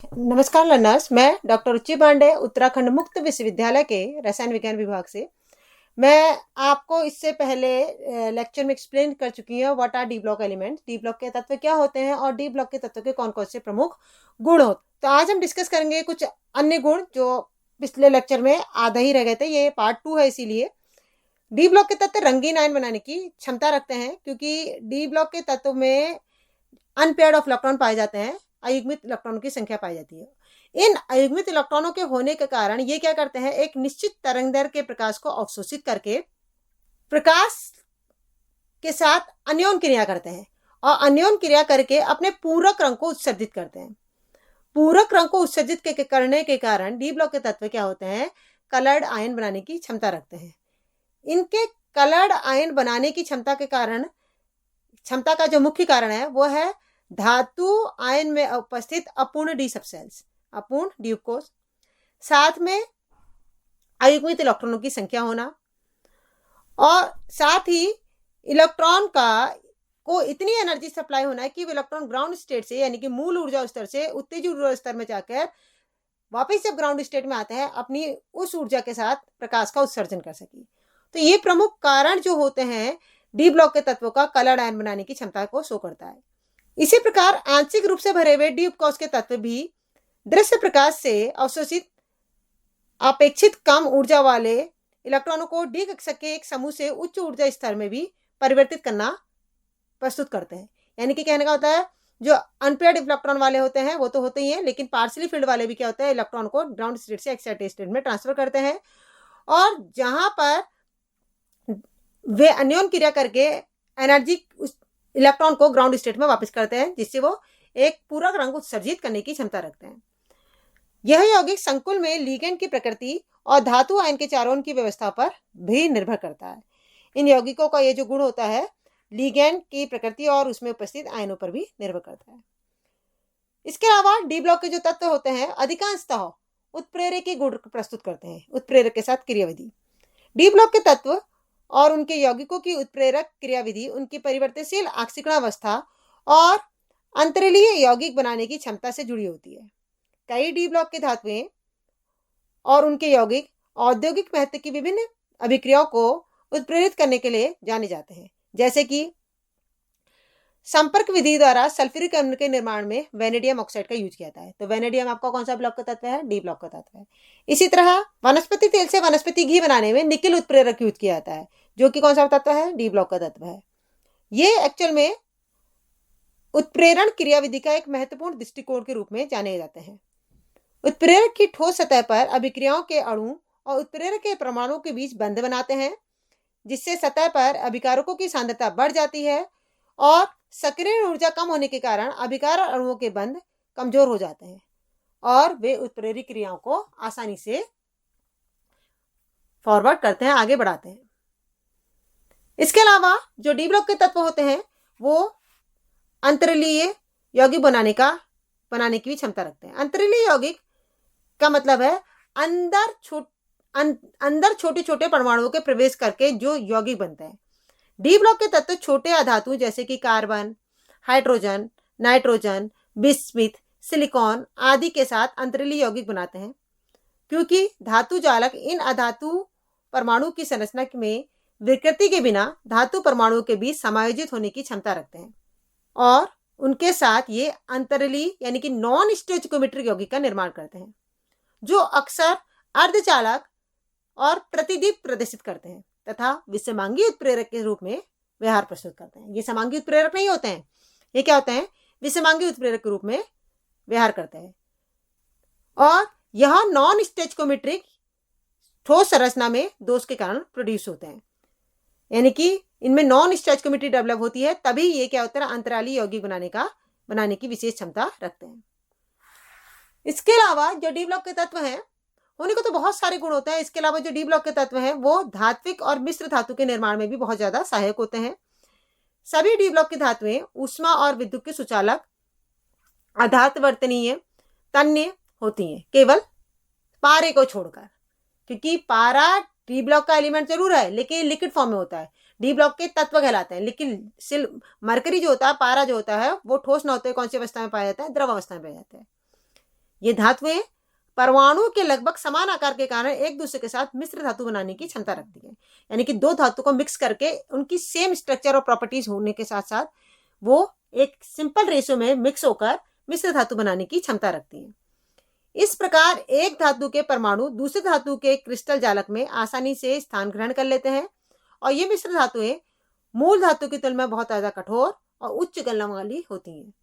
नमस्कार लर्नर्स, मैं डॉक्टर रुचि पांडे उत्तराखंड मुक्त विश्वविद्यालय के रसायन विज्ञान विभाग से। मैं आपको इससे पहले लेक्चर में एक्सप्लेन कर चुकी हूँ what R D block elements, D block के तत्व क्या होते हैं और डी ब्लॉक के तत्व के कौन कौन से प्रमुख गुण होते हैं। तो आज हम डिस्कस करेंगे कुछ अन्य गुण जो पिछले लेक्चर में आधा ही रह गए थे। ये पार्ट 2 है, इसीलिए डी ब्लॉक के तत्व रंगीन आयन बनाने की क्षमता रखते हैं, क्योंकि डी ब्लॉक के तत्व में अनपेयर्ड ऑफ इलेक्ट्रॉन पाए जाते हैं, अयुग्मित इलेक्ट्रॉनों की संख्या पाई जाती है। इन अयुग्मित इलेक्ट्रॉनों के होने के कारण ये क्या करते हैं, एक निश्चित तरंगदैर्घ्य के प्रकाश को अवशोषित करके प्रकाश के साथ अन्योन क्रिया करते हैं और अन्योन क्रिया करके अपने पूरक रंग को उत्सर्जित करते हैं। पूरक रंग को उत्सर्जित करने के कारण डी ब्लॉक के तत्व क्या होते हैं, कलर्ड आयन बनाने की क्षमता रखते हैं। इनके कलर्ड आयन बनाने की क्षमता के कारण, क्षमता का जो मुख्य कारण है वो है धातु आयन में उपस्थित अपूर्ण डी सबसेल्स, अपूर्ण ड्यूब कोष, साथ में अयुग्मित इलेक्ट्रॉनों की संख्या होना, और साथ ही इलेक्ट्रॉन को इतनी एनर्जी सप्लाई होना है कि वो इलेक्ट्रॉन ग्राउंड स्टेट से, यानी कि मूल ऊर्जा स्तर से उत्तेजित ऊर्जा स्तर में जाकर वापस जब ग्राउंड स्टेट में आता है अपनी उस ऊर्जा के साथ प्रकाश का उत्सर्जन कर सके। तो ये प्रमुख कारण जो होते हैं डी ब्लॉक के तत्वों का कलर्ड आयन बनाने की क्षमता को शो करता है। इसी प्रकार आंशिक रूप से भरे हुए ड्यूब कोष के तत्व भी दृश्य प्रकाश से अवशोषित अपेक्षित कम ऊर्जा वाले इलेक्ट्रॉनों को डी कक्षा के एक समूह से उच्च ऊर्जा स्तर में भी परिवर्तित करना प्रस्तुत करते हैं। यानी कि कहने का होता है, जो अनपेयर्ड इलेक्ट्रॉन वाले होते हैं वो तो होते ही हैं, लेकिन पार्शियली फील्ड वाले भी क्या होते हैं, इलेक्ट्रॉन को ग्राउंड स्टेट से एक्साइटेड स्टेट में ट्रांसफर करते हैं, और जहां पर वे अन्योन क्रिया करके एनर्जी इलेक्ट्रॉन को ग्राउंड स्टेट में वापस करते हैं, जिससे वो एक पूरक रंग उत्सर्जित करने की क्षमता रखते हैं। यह यौगिक संकुल में लिगेंड की प्रकृति और धातु आयन के चारों की व्यवस्था पर भी निर्भर करता है। इन यौगिकों का ये जो गुण होता है लिगेंड की प्रकृति और उसमें उपस्थित आयनों पर भी निर्भर करता है। इसके अलावा डी ब्लॉक के जो तत्व होते हैं अधिकांशतः उत्प्रेरक के गुण प्रस्तुत करते हैं, उत्प्रेरक के साथ क्रियाविधि। डी ब्लॉक के तत्व और उनके यौगिकों की उत्प्रेरक क्रियाविधि उनकी परिवर्तनशील आक्सीकरणावस्था और अंतरिलीय यौगिक बनाने की क्षमता से जुड़ी होती है। कई डी ब्लॉक के धातुएं और उनके यौगिक औद्योगिक महत्व की विभिन्न अभिक्रियाओं को उत्प्रेरित करने के लिए जाने जाते हैं, जैसे कि संपर्क विधि द्वारा सल्फ्यूरिक अम्ल के निर्माण में वेनेडियम ऑक्साइड का यूज किया जाता है। तो वेनेडियम आपका कौन सा ब्लॉक का तत्व है, डी ब्लॉक का तत्व है। इसी तरह वनस्पति तेल से वनस्पति घी बनाने में निकेल उत्प्रेरक यूज किया जाता है, जो कि कौन सा तत्व है, डी ब्लॉक का तत्व है। ये एक्चुअल में उत्प्रेरण क्रियाविधि का एक महत्वपूर्ण दृष्टिकोण के रूप में जाने जाते हैं। उत्प्रेरक की ठोस सतह पर अभिक्रियाओं के अणु और उत्प्रेरक के परमाणुओं के बीच बंध बनाते हैं, जिससे सतह पर अभिकारकों की सांद्रता बढ़ जाती है और सक्रिय ऊर्जा कम होने के कारण अभिकार अणुओं के बंध कमजोर हो जाते हैं और वे उत्प्रेरक क्रियाओं को आसानी से फॉरवर्ड करते हैं, आगे बढ़ाते हैं। इसके अलावा जो डी ब्लॉक के तत्व होते हैं वो अंतरिलीय यौगिक बनाने की भी क्षमता रखते हैं। अंतरिलीय यौगिक का मतलब है अंदर छोटे छोटे परमाणुओं के प्रवेश करके जो यौगिक बनते हैं। डी ब्लॉक के तत्व छोटे अधातु जैसे कि carbon, hydrogen, nitrogen, bismuth, silicon आदि के साथ अंतरिलीय यौगिक बनाते हैं, क्योंकि धातु जालक इन अधातु परमाणु की संरचना में विकृति के बिना धातु परमाणुओं के बीच समायोजित होने की क्षमता रखते हैं, और उनके साथ ये अंतरिलीय यानी कि नॉन स्टोइचियोमेट्रिक यौगिक का निर्माण करते हैं, जो अक्सर अर्धचालक और प्रतिदीप प्रदर्शित करते हैं तथा विषमांगी उत्प्रेरक के रूप में व्यवहार प्रस्तुत करते हैं। ये समांगी उत्प्रेरक नहीं होते हैं, ये क्या होते हैं, विषमांगी उत्प्रेरक के रूप में व्यवहार करते हैं, और यह नॉन स्टोइचियोमेट्रिक ठोस संरचना में दोष के कारण प्रोड्यूस होते हैं, यानी कि इनमें नॉन स्टोइचियोमेट्री डेवलप होती है, तभी ये क्या होता है, अंतरालीय यौगिक बनाने की विशेष क्षमता रखते हैं। इसके अलावा जो डी ब्लॉक के तत्व हैं होने को तो बहुत सारे गुण होते हैं। इसके अलावा जो डी ब्लॉक के तत्व हैं वो धात्विक और मिश्र धातु के निर्माण में भी बहुत ज्यादा सहायक होते हैं। सभी डी ब्लॉक की धातुएं ऊष्मा और विद्युत के सुचालक, अधात्वर्तनीय, तन्य होती हैं, केवल पारे को छोड़कर, क्योंकि पारा डी ब्लॉक का एलिमेंट जरूर है लेकिन लिक्विड फॉर्म में होता है, डी ब्लॉक के तत्व कहलाते हैं। लेकिन मरकरी जो होता है, पारा जो होता है, वो ठोस न होते, कौन सी अवस्था में पाया जाता है, द्रव अवस्था में पाया जाता है। ये धातुएं परमाणु के लगभग समान आकार के कारण एक दूसरे के साथ मिश्र धातु बनाने की क्षमता रखती है। यानी कि दो धातु को मिक्स करके उनकी सेम स्ट्रक्चर और प्रॉपर्टीज होने के साथ साथ वो एक सिंपल रेशियो में मिक्स होकर मिश्र धातु बनाने की क्षमता रखती है। इस प्रकार एक धातु के परमाणु दूसरे धातु के क्रिस्टल जालक में आसानी से स्थान ग्रहण कर लेते हैं और ये मिश्र धातुएं मूल धातु की तुलना में बहुत ज्यादा कठोर और उच्च गलनांक वाली होती हैं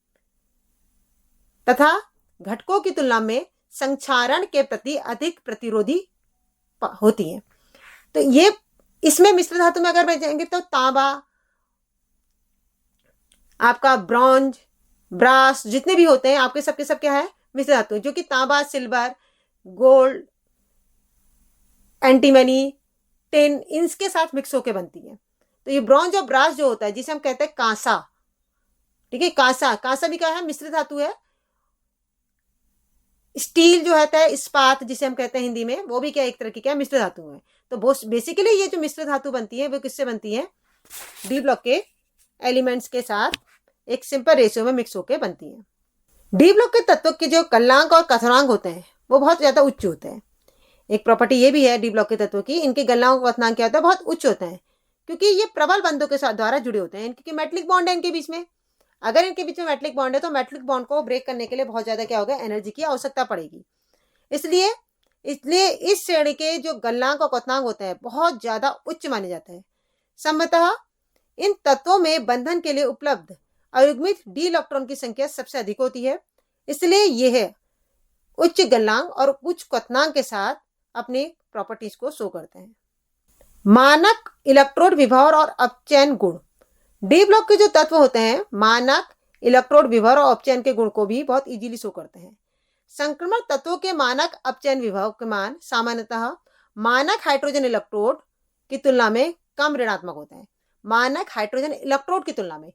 तथा घटकों की तुलना में संक्षारण के प्रति अधिक प्रतिरोधी होती हैं। तो ये इसमें मिश्र धातु में अगर जाएंगे तो तांबा, आपका ब्रॉन्ज, ब्रास जितने भी होते हैं आपके सबके सब क्या है मिश्र धातु, जो कि तांबा, सिल्वर, गोल्ड, एंटीमनी, टिन इनके साथ मिक्स होकर बनती है। तो ये ब्रॉन्ज और ब्रास जो होता है जिसे हम कहते हैं कांसा, ठीक है, कांसा भी क्या है मिश्र धातु है। स्टील जो होता है, इस्पात जिसे हम कहते हैं हिंदी में, वो भी क्या एक तरह की क्या मिश्र धातु है। तो बेसिकली ये जो मिश्र धातु बनती है वो किससे बनती है, डी ब्लॉक के एलिमेंट्स के साथ एक सिंपल रेशियो में मिक्स होकर बनती है। डी ब्लॉक के तत्वों के जो गलनांक और कथनांक होते हैं वो बहुत ज्यादा उच्च होते हैं। एक प्रॉपर्टी ये भी है डी ब्लॉक के तत्वों की, इनके गलनांक और कथनांक क्या होता है बहुत उच्च होते हैं, क्योंकि ये प्रबल बंधों के साथ द्वारा जुड़े होते हैं। क्योंकि मेटलिक बॉन्ड है इनके बीच में, अगर इनके बीच में मेटलिक बॉन्ड है तो मेटलिक बॉन्ड को ब्रेक करने के लिए बहुत ज्यादा क्या होगा, एनर्जी की आवश्यकता पड़ेगी। इसलिए इस श्रेणी के जो गलनांक और कथनांक होते हैं बहुत ज्यादा उच्च माने जाते हैं। संभवतः इन तत्वों में बंधन के लिए उपलब्ध अयुग्मित डी इलेक्ट्रॉन की संख्या सबसे अधिक होती है, इसलिए यह उच्च गलनांक और उच्च क्वथनांक के साथ अपनी प्रॉपर्टीज को शो करते हैं। मानक इलेक्ट्रोड विभव और अपचयन गुण, डी ब्लॉक के जो तत्व होते हैं मानक इलेक्ट्रोड विभव और अपचयन के गुण को भी बहुत इजीली शो करते हैं। संक्रमण तत्वों के मानक अपचयन विभव के मान सामान्यतः मानक हाइड्रोजन इलेक्ट्रोड की तुलना में कम ऋणात्मक होते हैं। मानक हाइड्रोजन इलेक्ट्रोड की तुलना में,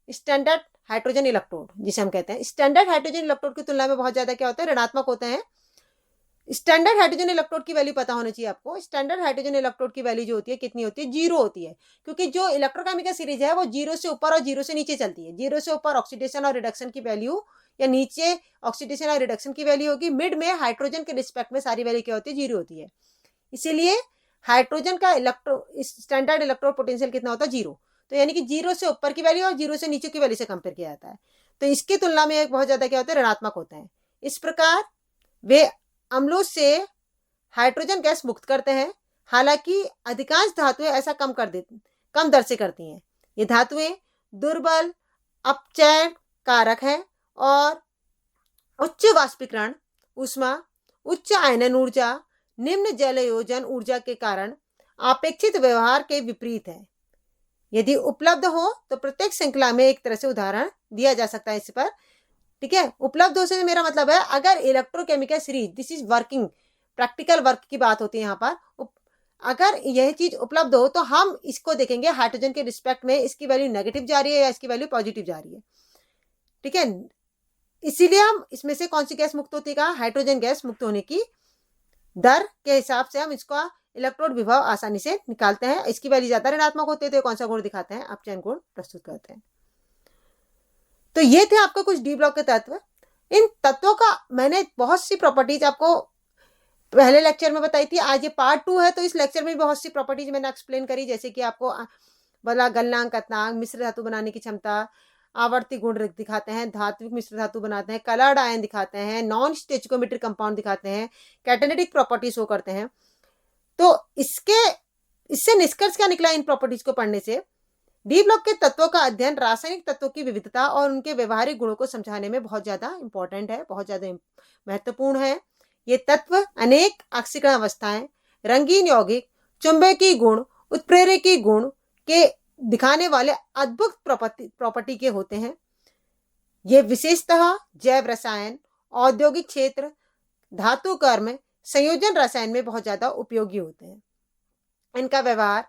स्टैंडर्ड हाइड्रोजन इलेक्ट्रोड जिसे हम कहते हैं, स्टैंडर्ड हाइड्रोजन इलेक्ट्रोड की तुलना में बहुत ज्यादा क्या होता है, ऋणात्मक होते हैं। स्टैंडर्ड हाइड्रोजन इलेक्ट्रोड की वैल्यू पता होनी चाहिए आपको। स्टैंडर्ड हाइड्रोजन इलेक्ट्रोड की वैल्यू जो होती है कितनी होती है, 0 होती है, क्योंकि जो इलेक्ट्रोकेमिकल सीरीज है वो 0 से ऊपर और 0 से नीचे चलती है। 0 से ऊपर ऑक्सीडेशन और रिडक्शन की वैल्यू या नीचे ऑक्सीडेशन और रिडक्शन की वैल्यू होगी। मिड में हाइड्रोजन के रिस्पेक्ट में सारी वैल्यू क्या होती है, 0 होती है। इसीलिए हाइड्रोजन का स्टैंडर्ड इलेक्ट्रोड पोटेंशियल कितना होता है, 0। तो यानी कि 0 से ऊपर की वैल्यू और 0 से नीचे की वैल्यू से कंपेयर किया जाता है। तो इसकी तुलना में बहुत ज्यादा क्या होता है, ऋणात्मक होता है। इस प्रकार वे अम्लों से हाइड्रोजन गैस मुक्त करते हैं। हालांकि अधिकांश धातुएं ऐसा कम दर से करती हैं। ये धातुएं दुर्बल अपचयन कारक हैं और उच्च वाष्पीकरण ऊष्मा, उच्च आयनन ऊर्जा, निम्न जलयोजन ऊर्जा के कारण अपेक्षित व्यवहार के विपरीत है। यदि उपलब्ध हो तो प्रत्येक श्रृंखला में एक तरह से उदाहरण दिया जा सकता है इस पर, ठीक है। उपलब्ध हो से मेरा मतलब है अगर electrochemical series, this is working, practical work की बात होती है यहाँ पर। अगर यह चीज उपलब्ध हो तो हम इसको देखेंगे हाइड्रोजन के रिस्पेक्ट में इसकी वैल्यू नेगेटिव जा रही है या इसकी वैल्यू पॉजिटिव जा रही है, ठीक है। इसीलिए हम इसमें से कौन सी गैस मुक्त होती है, हाइड्रोजन गैस मुक्त होने की दर के हिसाब से हम इसका इलेक्ट्रोड विभव आसानी से निकालते हैं। इसकी वैल्यू ज्यादा ऋणात्मक होती है तो कौन सा गुण दिखाते हैं, अपचयन गुण प्रस्तुत करते हैं। तो ये थे आपके कुछ डी ब्लॉक के तत्व। इन तत्वों का मैंने बहुत सी प्रॉपर्टीज आपको पहले लेक्चर में बताई थी। आज ये पार्ट 2 है, तो इस लेक्चर में बहुत सी प्रॉपर्टीज मैंने एक्सप्लेन करी, जैसे कि आपको बोला गलनांक, कथनांक, मिश्र धातु बनाने की क्षमता, आवर्ती गुण दिखाते हैं, धात्विक मिश्र धातु बनाते हैं, कलर्ड आयन दिखाते हैं, नॉन स्टेचियोमेट्रिक कंपाउंड दिखाते हैं, कैटेनेटिक प्रॉपर्टी शो करते हैं। तो इससे निष्कर्ष क्या निकला इन प्रॉपर्टीज को पढ़ने से, डी ब्लॉक के तत्वों का अध्ययन रासायनिक तत्वों की विविधता और उनके व्यवहारिक गुणों को समझाने में बहुत ज्यादा इंपॉर्टेंट है, बहुत ज्यादा महत्वपूर्ण है। ये तत्व अनेक ऑक्सीकरण अवस्थाएं, रंगीन यौगिक, चुंबकीय गुण, उत्प्रेरकीय गुण के दिखाने वाले अद्भुत प्रॉपर्टी के होते हैं। ये विशेषतः जैव रसायन, औद्योगिक क्षेत्र, धातु कर्म, संयोजन रसायन में बहुत ज्यादा उपयोगी होते हैं। इनका व्यवहार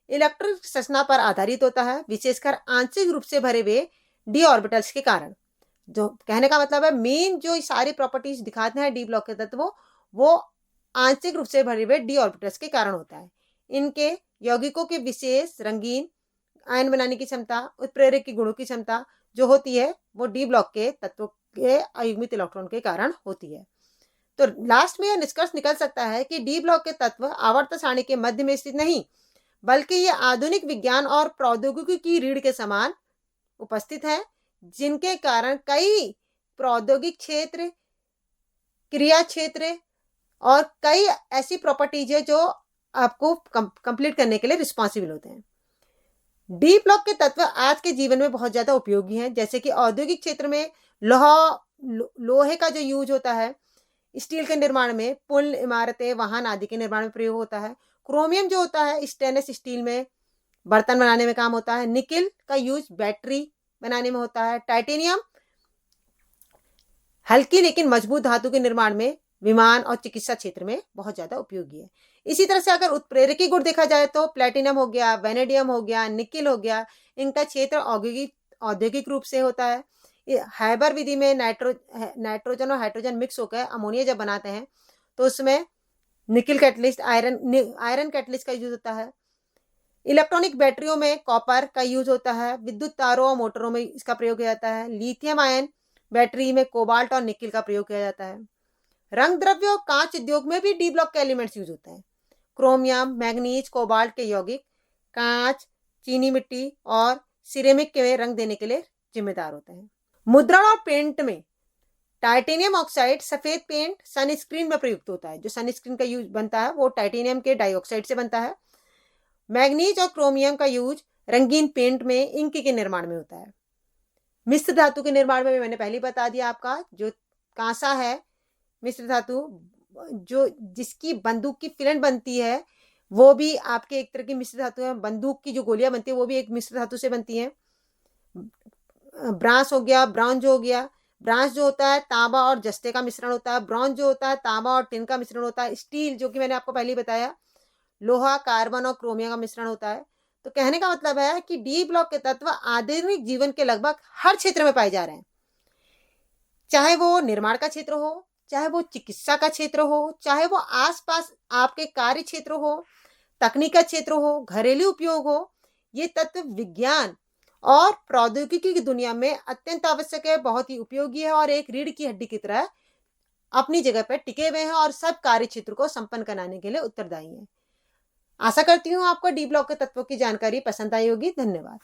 इलेक्ट्रिक संरचना पर आधारित होता है, विशेषकर आंशिक रूप से भरे हुए डी ऑर्बिटल्स के कारण। जो कहने का मतलब है मेन जो सारी प्रॉपर्टीज दिखाते हैं डी ब्लॉक के तत्व वो आंशिक रूप से भरे हुए डी ऑर्बिटल्स के कारण होता है। इनके यौगिकों के विशेष रंगीन आयन बनाने की क्षमता, उत्प्रेरक की गुणों की क्षमता जो होती है वो डी ब्लॉक के तत्वों के अयुग्मित इलेक्ट्रॉन के कारण होती है। तो लास्ट में यह निष्कर्ष निकल सकता है कि डी ब्लॉक के तत्व आवर्त सारणी के मध्य में स्थित नहीं, बल्कि ये आधुनिक विज्ञान और प्रौद्योगिकी की रीढ़ के समान उपस्थित है, जिनके कारण कई प्रौद्योगिक क्षेत्र, क्रिया क्षेत्र और कई ऐसी प्रॉपर्टीज है जो आपको कंप्लीट करने के लिए रिस्पॉन्सिबल होते हैं। डी ब्लॉक के तत्व आज के जीवन में बहुत ज्यादा उपयोगी हैं, जैसे कि औद्योगिक क्षेत्र में लोहे का जो यूज होता है, स्टील के निर्माण में, पुल, इमारतें, वाहन आदि के निर्माण में प्रयोग होता है। क्रोमियम जो होता है स्टेनलेस स्टील में बर्तन बनाने में काम होता है। निकिल का यूज बैटरी बनाने में होता है। टाइटेनियम हल्की लेकिन मजबूत धातु के निर्माण में, विमान और चिकित्सा क्षेत्र में बहुत ज्यादा उपयोगी है। इसी तरह से अगर उत्प्रेरकी गुण देखा जाए तो प्लेटिनम हो गया, वेनेडियम हो गया, निकिल हो गया, इनका क्षेत्र औद्योगिक रूप से होता है। हाइबर विधि में नाइट्रोजन और हाइड्रोजन मिक्स होकर अमोनिया जब बनाते हैं तो उसमें निकिल कैटलिस्ट, आयरन कैटलिस्ट का यूज होता है। इलेक्ट्रॉनिक बैटरियों में कॉपर का यूज होता है। विद्युत तारों और मोटरों में इसका प्रयोग किया जाता है। लिथियम आयन बैटरी में कोबाल्ट और निकिल का प्रयोग किया जाता है। रंग द्रव्य और कांच उद्योग में भी डी ब्लॉक के एलिमेंट्स यूज होते हैं। क्रोमियम, मैग्नीज, कोबाल्ट के यौगिक कांच, चीनी मिट्टी और सिरेमिक के रंग देने के लिए जिम्मेदार होते हैं। मुद्रण और पेंट में टाइटेनियम ऑक्साइड सफेद पेंट सनस्क्रीन में प्रयुक्त होता है। जो सनस्क्रीन का यूज बनता है वो टाइटेनियम के डाइऑक्साइड से बनता है। मैग्नीज और क्रोमियम का यूज रंगीन पेंट में इंक के निर्माण में होता है। मिश्र धातु के निर्माण में मैंने पहले बता दिया आपका, जो कांसा है मिश्र धातु, जो जिसकी बंदूक की फिलेंट बनती है वो भी आपके एक तरह की मिश्र धातु है। बंदूक की जो गोलियां बनती है वो भी एक मिश्र धातु से बनती है। ब्रांस हो गया, ब्रॉन्ज हो गया। ब्रांस जो होता है तांबा और जस्ते का मिश्रण होता है। ब्रॉन्ज जो होता है तांबा और टिन का मिश्रण होता है। स्टील जो कि मैंने आपको पहले बताया लोहा, कार्बन और क्रोमियम का मिश्रण होता है। तो कहने का मतलब है कि डी ब्लॉक के तत्व आधुनिक जीवन के लगभग हर क्षेत्र में पाए जा रहे हैं, चाहे वो निर्माण का क्षेत्र हो, चाहे वो चिकित्सा का क्षेत्र हो, चाहे वो आसपास आपके कार्य क्षेत्र हो, तकनीक का क्षेत्र हो, घरेलू उपयोग हो। ये तत्व विज्ञान और प्रौद्योगिकी की दुनिया में अत्यंत आवश्यक है, बहुत ही उपयोगी है और एक रीढ़ की हड्डी की तरह अपनी जगह पर टिके हुए हैं और सब कार्य क्षेत्र को संपन्न कराने के लिए उत्तरदायी हैं। आशा करती हूँ आपको डी ब्लॉक के तत्वों की जानकारी पसंद आई होगी। धन्यवाद।